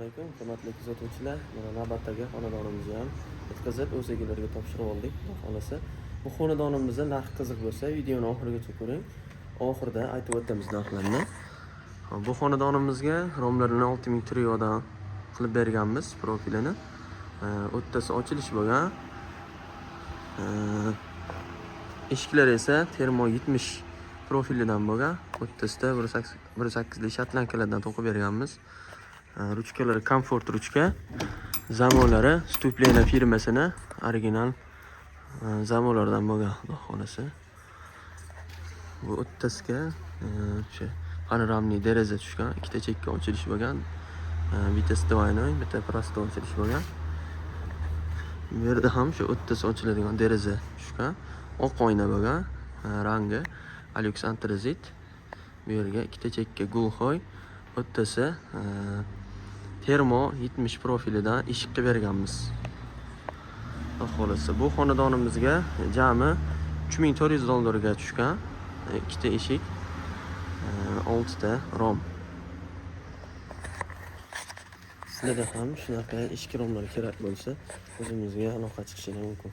alaykum, hurmatli kuzatuvchilar. Mana navbatdagi xonadonimizni ham bitkazib o'z egalariga topshirib oldik. Xudo xolasa. Bu xonadonimizning narxi qiziq bo'lsa, videoni oxirigacha ko'ring. Oxirida aytib o'tamiz narxlarni. Bu xonadonimizga romlarini 6000 triodan qilib berganmiz profilini. O'ttasi ochilish bo'lgan. Eshiklar esa termo 70 profilidan bo'lgan. O'ttasida 1.8 shotlankalardan to'qib berganmiz. Ruchkalari komfort ruchka. Zamolari Stuplena firmasini original zamolardan bo'lgan, xudo xolasa. Bu o'ttasiga o'sha panoramli deraza tushgan, ikkita chekka ochilish bo'lgan. Vites двойной, bitta prosto ochilish bo'lgan. Bu yerda ham shu o'ttasi ochiladigan deraza tushgan. Oq oyna bo'lgan, rangi Alux Antrazit. Bu yerga ikkita chekka gulxoy, o'ttasi termo 70 profilidan eshik qilib berganmiz. Xolasa bu xonadonimizga jami 3400 dollarga tushgan. Ikkita eshik, 6 ta rom. Sizlarda ham shunaqa eshik romlar kerak bo'lsa, o'zimizga aloqa chiqishingiz mumkin.